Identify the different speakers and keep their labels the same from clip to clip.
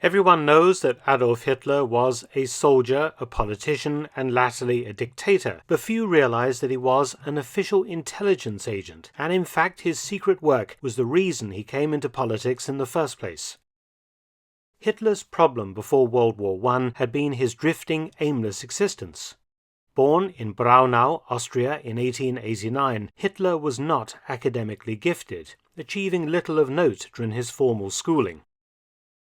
Speaker 1: Everyone knows that Adolf Hitler was a soldier, a politician, and latterly a dictator, but few realize that he was an official intelligence agent, and in fact his secret work was the reason he came into politics in the first place. Hitler's problem before World War I had been his drifting, aimless existence. Born in Braunau, Austria in 1889, Hitler was not academically gifted, achieving little of note during his formal schooling.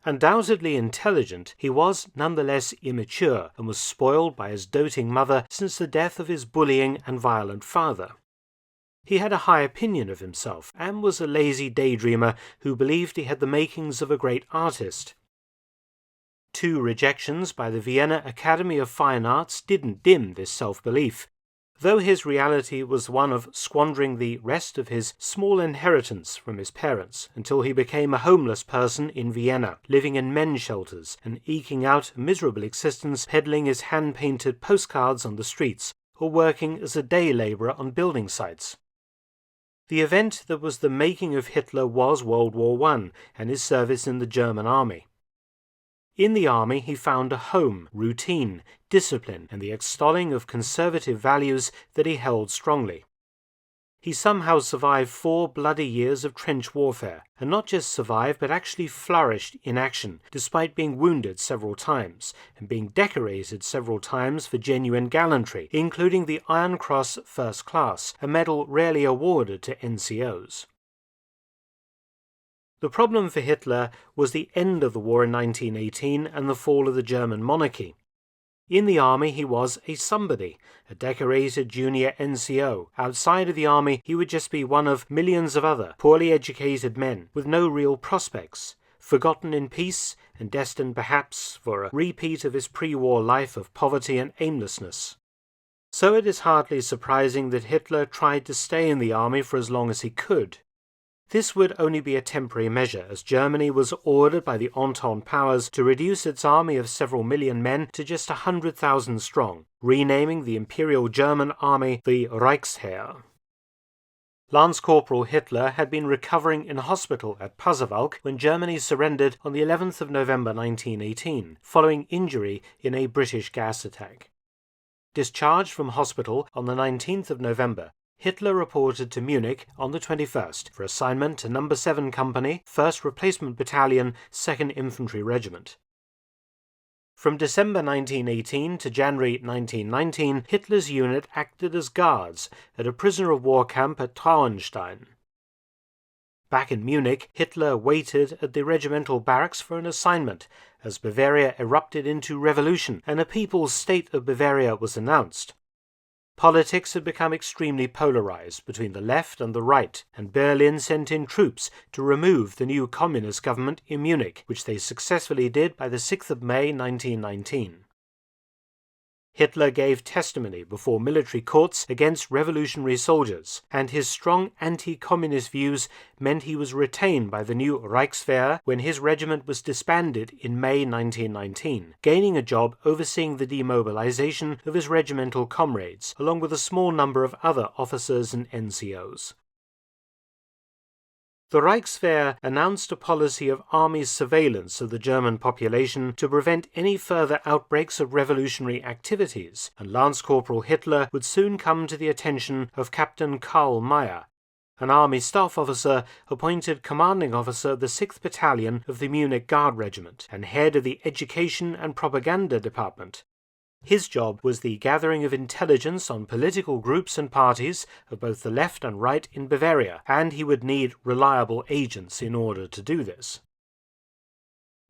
Speaker 1: Undoubtedly intelligent, he was nonetheless immature and was spoiled by his doting mother since the death of his bullying and violent father. He had a high opinion of himself and was a lazy daydreamer who believed he had the makings of a great artist. 2 rejections by the Vienna Academy of Fine Arts didn't dim this self-belief, though his reality was one of squandering the rest of his small inheritance from his parents until he became a homeless person in Vienna, living in men's shelters and eking out a miserable existence peddling his hand-painted postcards on the streets or working as a day labourer on building sites. The event that was the making of Hitler was World War I and his service in the German army. In the army he found a home, routine, discipline, and the extolling of conservative values that he held strongly. He somehow survived 4 bloody years of trench warfare, and not just survived but actually flourished in action, despite being wounded several times, and being decorated several times for genuine gallantry, including the Iron Cross First Class, a medal rarely awarded to NCOs. The problem for Hitler was the end of the war in 1918 and the fall of the German monarchy. In the army he was a somebody, a decorated junior NCO. Outside of the army he would just be one of millions of other poorly educated men with no real prospects, forgotten in peace and destined perhaps for a repeat of his pre-war life of poverty and aimlessness. So it is hardly surprising that Hitler tried to stay in the army for as long as he could. This would only be a temporary measure, as Germany was ordered by the Entente powers to reduce its army of several million men to just 100,000 strong, renaming the Imperial German Army the Reichsheer. Lance Corporal Hitler had been recovering in hospital at Pasewalk when Germany surrendered on the 11th of November 1918, following injury in a British gas attack. Discharged from hospital on the 19th of November, Hitler reported to Munich on the 21st for assignment to No. 7 Company, 1st Replacement Battalion, 2nd Infantry Regiment. From December 1918 to January 1919, Hitler's unit acted as guards at a prisoner of war camp at Traunstein. Back in Munich, Hitler waited at the regimental barracks for an assignment as Bavaria erupted into revolution and a People's State of Bavaria was announced. Politics had become extremely polarized between the left and the right, and Berlin sent in troops to remove the new communist government in Munich, which they successfully did by the 6th of May 1919. Hitler gave testimony before military courts against revolutionary soldiers, and his strong anti-communist views meant he was retained by the new Reichswehr when his regiment was disbanded in May 1919, gaining a job overseeing the demobilization of his regimental comrades, along with a small number of other officers and NCOs. The Reichswehr announced a policy of army surveillance of the German population to prevent any further outbreaks of revolutionary activities, and Lance Corporal Hitler would soon come to the attention of Captain Karl Meyer, an army staff officer appointed commanding officer of the 6th Battalion of the Munich Guard Regiment and head of the Education and Propaganda Department. His job was the gathering of intelligence on political groups and parties of both the left and right in Bavaria, and he would need reliable agents in order to do this.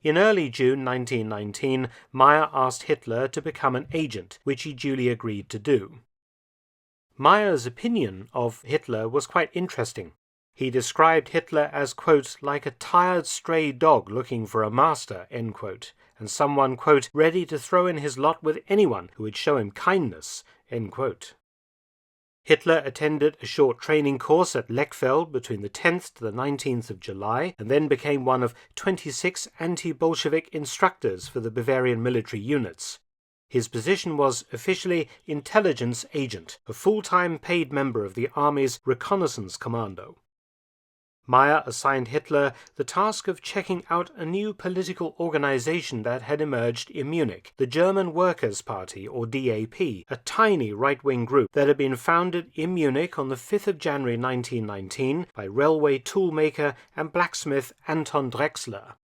Speaker 1: In early June 1919, Meyer asked Hitler to become an agent, which he duly agreed to do. Meyer's opinion of Hitler was quite interesting. He described Hitler as, quote, like a tired stray dog looking for a master, end quote, and someone, quote, ready to throw in his lot with anyone who would show him kindness, end quote. Hitler attended a short training course at Lechfeld between the 10th to the 19th of July, and then became one of 26 anti-Bolshevik instructors for the Bavarian military units. His position was officially intelligence agent, a full-time paid member of the Army's reconnaissance commando. Meyer assigned Hitler the task of checking out a new political organization that had emerged in Munich, the German Workers' Party, or DAP, a tiny right-wing group that had been founded in Munich on the 5th of January 1919 by railway toolmaker and blacksmith Anton Drexler.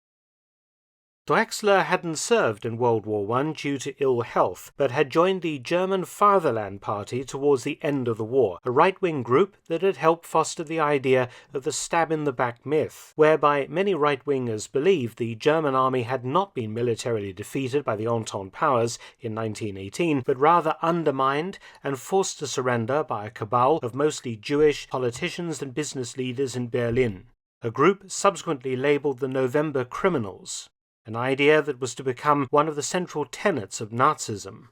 Speaker 1: Drexler hadn't served in World War I due to ill health, but had joined the German Fatherland Party towards the end of the war, a right-wing group that had helped foster the idea of the stab-in-the-back myth, whereby many right-wingers believed the German army had not been militarily defeated by the Entente powers in 1918, but rather undermined and forced to surrender by a cabal of mostly Jewish politicians and business leaders in Berlin, a group subsequently labeled the November Criminals, an idea that was to become one of the central tenets of Nazism.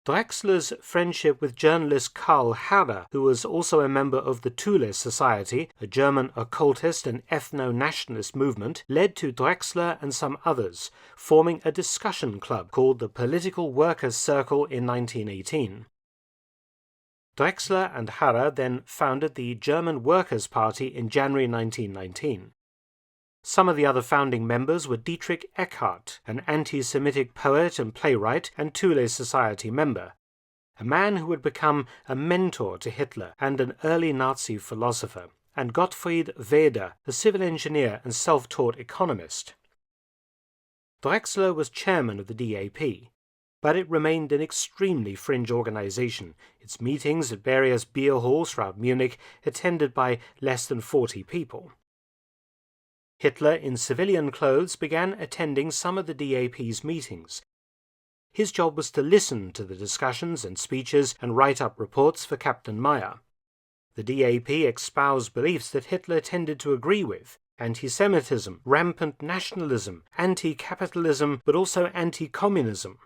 Speaker 1: Drexler's friendship with journalist Karl Harrer, who was also a member of the Thule Society, a German occultist and ethno-nationalist movement, led to Drexler and some others forming a discussion club called the Political Workers' Circle in 1918. Drexler and Harrer then founded the German Workers' Party in January 1919. Some of the other founding members were Dietrich Eckart, an anti-Semitic poet and playwright and Thule Society member, a man who would become a mentor to Hitler and an early Nazi philosopher, and Gottfried Weder, a civil engineer and self-taught economist. Drexler was chairman of the DAP, but it remained an extremely fringe organization, its meetings at various beer halls throughout Munich attended by less than 40 people. Hitler, in civilian clothes, began attending some of the DAP's meetings. His job was to listen to the discussions and speeches and write up reports for Captain Meyer. The DAP espoused beliefs that Hitler tended to agree with: anti-Semitism, rampant nationalism, anti-capitalism, but also anti-communism.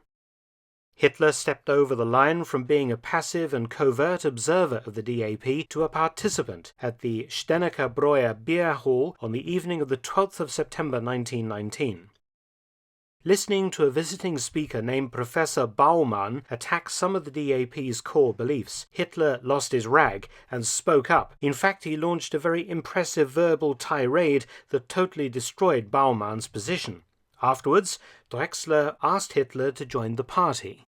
Speaker 1: Hitler stepped over the line from being a passive and covert observer of the DAP to a participant at the Stenecker Breuer Beer Hall on the evening of the 12th of September 1919. Listening to a visiting speaker named Professor Baumann attack some of the DAP's core beliefs, Hitler lost his rag and spoke up. In fact, he launched a very impressive verbal tirade that totally destroyed Baumann's position. Afterwards, Drexler asked Hitler to join the party.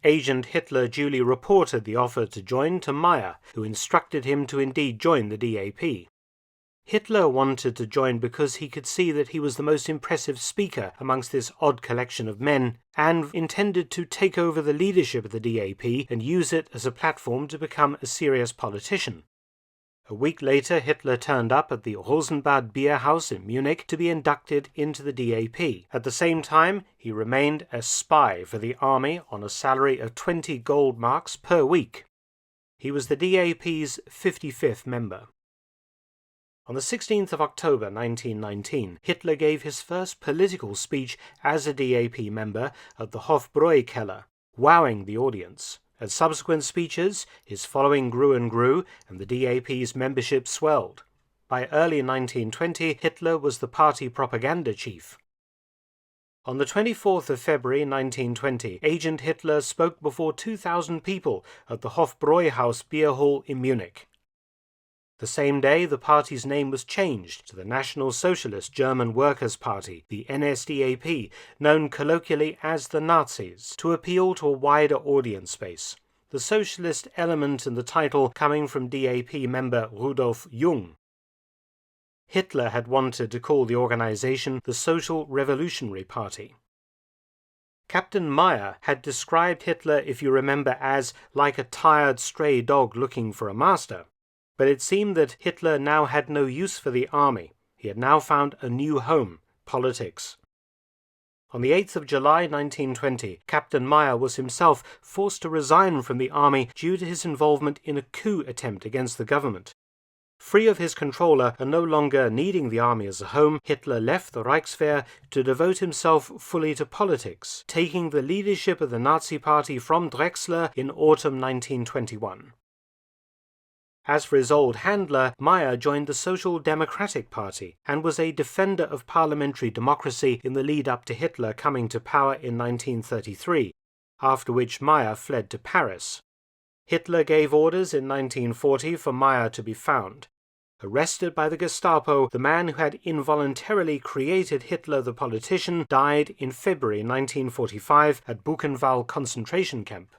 Speaker 1: Agent Hitler duly reported the offer to join to Meyer, who instructed him to indeed join the DAP. Hitler wanted to join because he could see that he was the most impressive speaker amongst this odd collection of men, and intended to take over the leadership of the DAP and use it as a platform to become a serious politician. A week later, Hitler turned up at the Rosenbad Beer House in Munich to be inducted into the DAP. At the same time, he remained a spy for the army on a salary of 20 gold marks per week. He was the DAP's 55th member. On the 16th of October 1919, Hitler gave his first political speech as a DAP member at the Hofbräukeller, wowing the audience. At subsequent speeches, his following grew and grew, and the DAP's membership swelled. By early 1920, Hitler was the party propaganda chief. On the 24th of February 1920, Agent Hitler spoke before 2,000 people at the Hofbräuhaus Beer Hall in Munich. The same day, the party's name was changed to the National Socialist German Workers' Party, the NSDAP, known colloquially as the Nazis, to appeal to a wider audience base, the socialist element in the title coming from DAP member Rudolf Jung. Hitler had wanted to call the organization the Social Revolutionary Party. Captain Meyer had described Hitler, if you remember, as like a tired stray dog looking for a master. But it seemed that Hitler now had no use for the army. He had now found a new home, politics. On the 8th of July 1920, Captain Meyer was himself forced to resign from the army due to his involvement in a coup attempt against the government. Free of his controller and no longer needing the army as a home, Hitler left the Reichswehr to devote himself fully to politics, taking the leadership of the Nazi Party from Drexler in autumn 1921. As for his old handler, Meyer joined the Social Democratic Party and was a defender of parliamentary democracy in the lead-up to Hitler coming to power in 1933, after which Meyer fled to Paris. Hitler gave orders in 1940 for Meyer to be found. Arrested by the Gestapo, the man who had involuntarily created Hitler the politician died in February 1945 at Buchenwald concentration camp.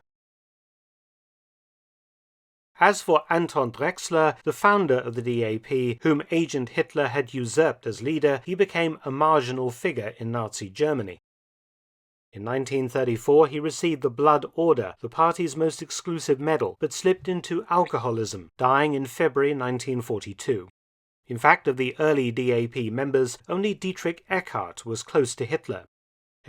Speaker 1: As for Anton Drexler, the founder of the DAP, whom Agent Hitler had usurped as leader, he became a marginal figure in Nazi Germany. In 1934 he received the Blood Order, the party's most exclusive medal, but slipped into alcoholism, dying in February 1942. In fact, of the early DAP members, only Dietrich Eckart was close to Hitler.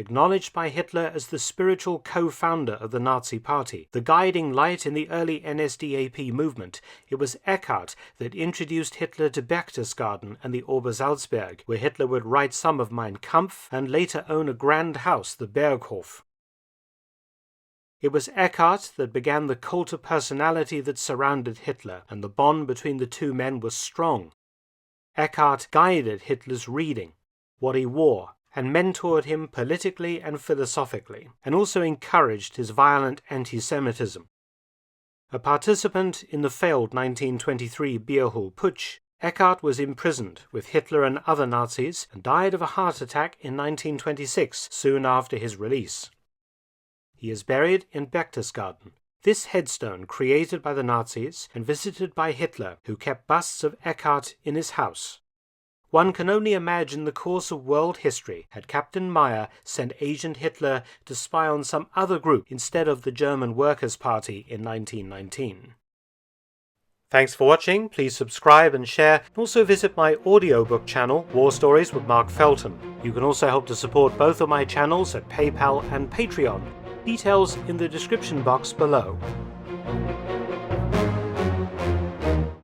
Speaker 1: Acknowledged by Hitler as the spiritual co-founder of the Nazi Party, the guiding light in the early NSDAP movement, it was Eckart that introduced Hitler to Berchtesgaden and the Obersalzberg, where Hitler would write some of Mein Kampf and later own a grand house, the Berghof. It was Eckart that began the cult of personality that surrounded Hitler, and the bond between the two men was strong. Eckart guided Hitler's reading, what he wore, and mentored him politically and philosophically, and also encouraged his violent anti-Semitism. A participant in the failed 1923 Bierhol Putsch, Eckart was imprisoned with Hitler and other Nazis and died of a heart attack in 1926, soon after his release. He is buried in Berchtesgaden. This headstone created by the Nazis and visited by Hitler, who kept busts of Eckart in his house. One can only imagine the course of world history had Captain Meyer sent Agent Hitler to spy on some other group instead of the German Workers' Party in 1919. Thanks for watching. Please subscribe and share. Also visit my audiobook channel, War Stories with Mark Felton. You can also help to support both of my channels at PayPal and Patreon. Details in the description box below.